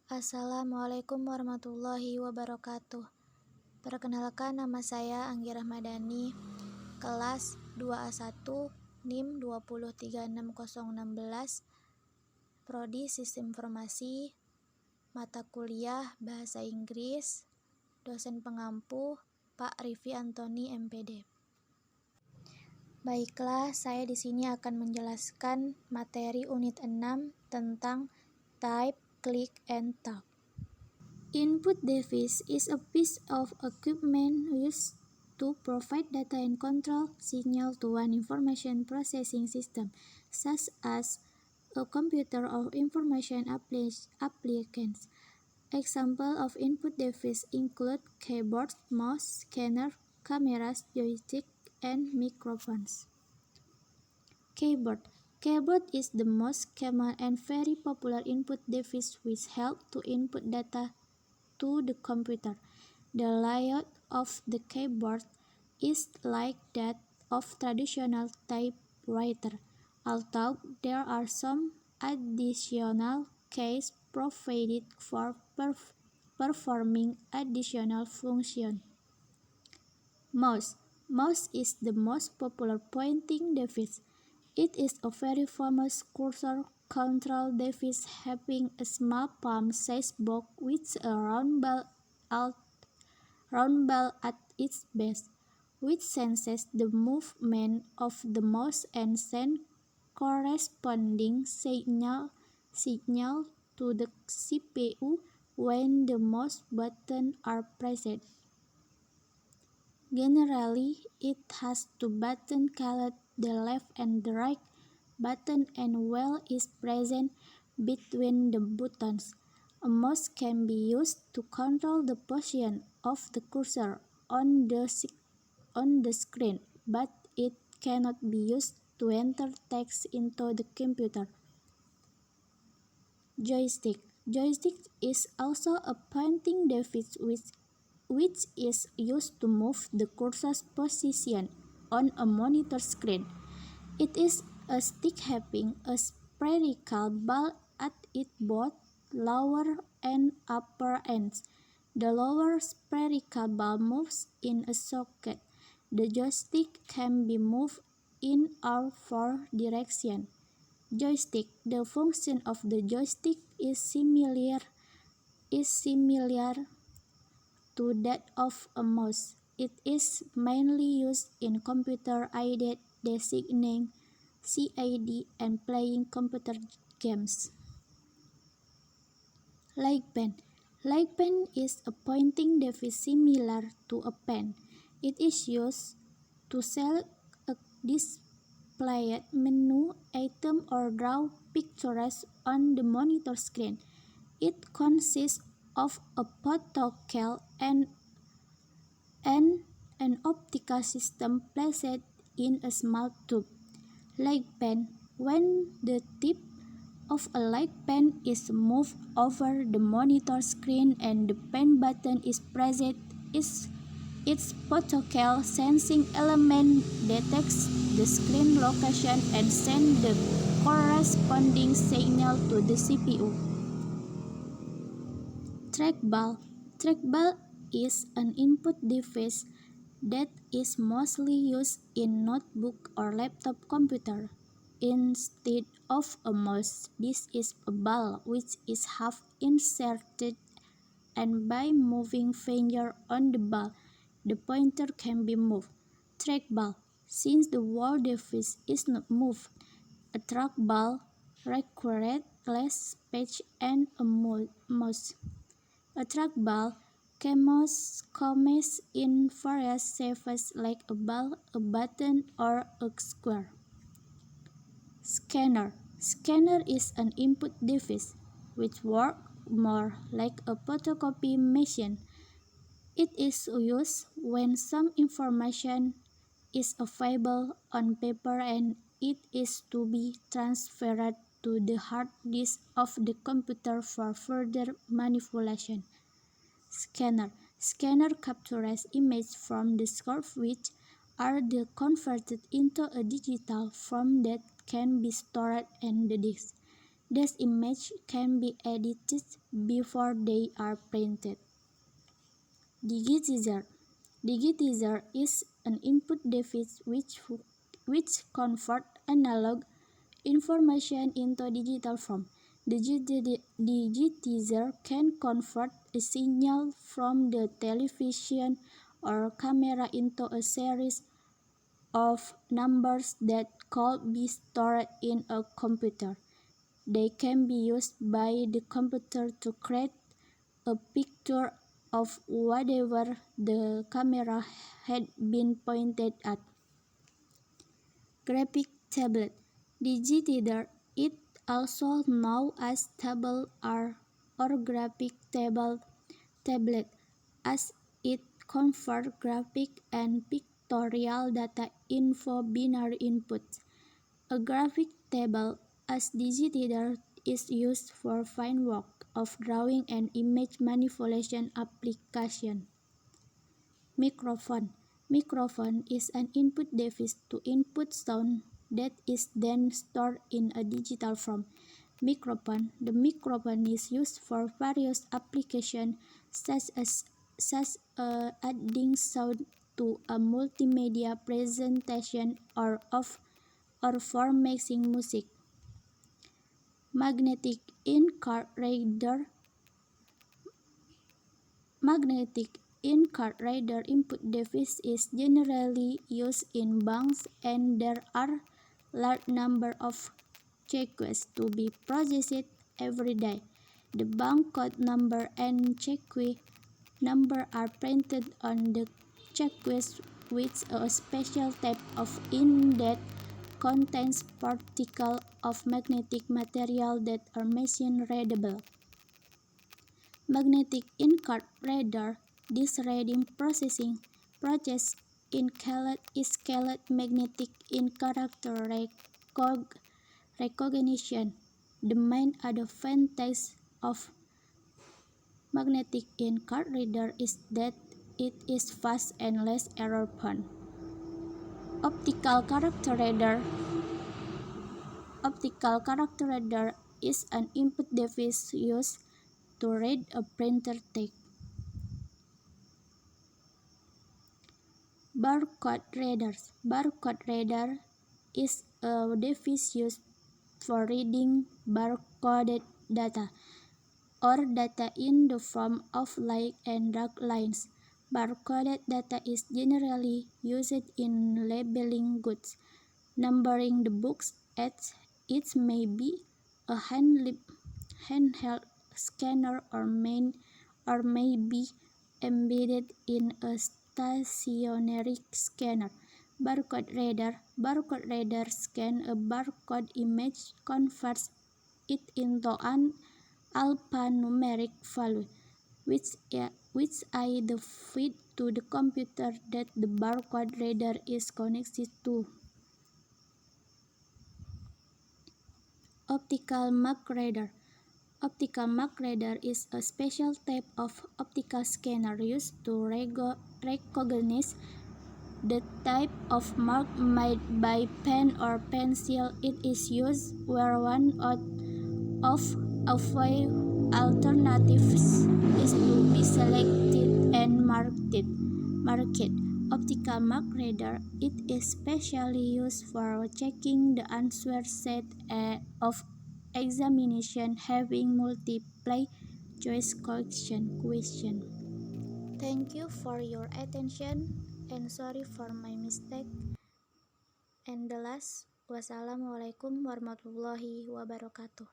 Assalamualaikum warahmatullahi wabarakatuh. Perkenalkan, nama saya Anggi Rahmadani, kelas 2A1 NIM 2036016, Prodi Sistem Informasi, mata kuliah Bahasa Inggris, dosen pengampu Pak Rifi Antoni MPD. Baiklah, saya di sini akan menjelaskan materi unit 6 tentang type, click, and talk. Input device is a piece of equipment used to provide data and control signal to one information processing system, such as a computer or information applications. Examples of input devices include keyboard, mouse, scanner, cameras, joystick, and microphones. Keyboard. Keyboard is the most common and very popular input device which helps to input data to the computer. The layout of the keyboard is like that of traditional typewriter, although there are some additional keys provided for performing additional functions. Mouse. Mouse is the most popular pointing device. It is a very famous cursor control device having a small palm-sized box with a round ball at its base, which senses the movement of the mouse and sends corresponding signal to the CPU when the mouse buttons are pressed. Generally, it has two buttons called the left and the right button, and wheel is present between the buttons. A mouse can be used to control the position of the cursor on the screen, but it cannot be used to enter text into the computer. Joystick. Joystick is also a pointing device which is used to move the cursor's position on a monitor screen. It is a stick having a spherical ball at its both lower and upper ends. The lower spherical ball moves in a socket. The joystick can be moved in all four directions. Joystick. The function of the joystick is similar to that of a mouse. It is mainly used in computer-aided designing, CAD, and playing computer games. Like pen. Like pen is a pointing device similar to a pen. It is used to select a displayed menu item or draw pictures on the monitor screen. It consists of a protocol and an optical system placed in a small tube. Like pen. When the tip of a like pen is moved over the monitor screen and the pen button is pressed, its protocol sensing element detects the screen location and sends the corresponding signal to the CPU. Trackball. Trackball is an input device that is mostly used in notebook or laptop computer. Instead of a mouse, this is a ball which is half inserted, and by moving finger on the ball, the pointer can be moved. Trackball. Since the whole device is not moved, a trackball requires less space and a mouse. A trackball comes in various shapes like a ball, a button, or a square. Scanner. Scanner is an input device which works more like a photocopy machine. It is used when some information is available on paper and it is to be transferred to the hard disk of the computer for further manipulation. Scanner. Scanner captures images from the source which are then converted into a digital form that can be stored on the disk. These images can be edited before they are printed. Digitizer. Digitizer is an input device which converts analog information into digital form. Digitizer can convert a signal from the television or camera into a series of numbers that could be stored in a computer. They can be used by the computer to create a picture of whatever the camera had been pointed at. Graphic tablet. Digitizer is also known as table or graphic tablet, as it converts graphic and pictorial data into binary inputs. A graphic table as digitizer is used for fine work of drawing and image manipulation application. Microphone. Microphone is an input device to input sound that is then stored in a digital form. The microphone is used for various applications such as adding sound to a multimedia presentation or for mixing music. Magnetic in-car reader. Magnetic in-car reader input device is generally used in banks, and there are large number of cheques to be processed every day. The bank code number and cheque number are printed on the cheques with a special type of ink that contains particles of magnetic material that are machine readable. Magnetic in-car reader. This reading process is called magnetic in-character recognition. The main advantage of magnetic in-card reader is that it is fast and less error-prone. Optical character reader. Optical character reader is an input device used to read a printer text. Barcode readers. Barcode reader is a device used for reading barcoded data or data in the form of light and dark lines. Barcoded data is generally used in labeling goods, numbering the books as it may be a handheld scanner or may be embedded in a stationary scanner. Barcode reader. Barcode reader scan a barcode image, converts it into an alphanumeric value, which I the feed to the computer that the barcode reader is connected to. Optical mark reader. Optical mark reader is a special type of optical scanner used to recognize the type of mark made by pen or pencil. It is used where one of a few alternatives is to be selected and marked. Optical mark reader. It is specially used for checking the answer set of examination having multiple choice question. Thank you for your attention and sorry for my mistake. And the last, wassalamualaikum warahmatullahi wabarakatuh.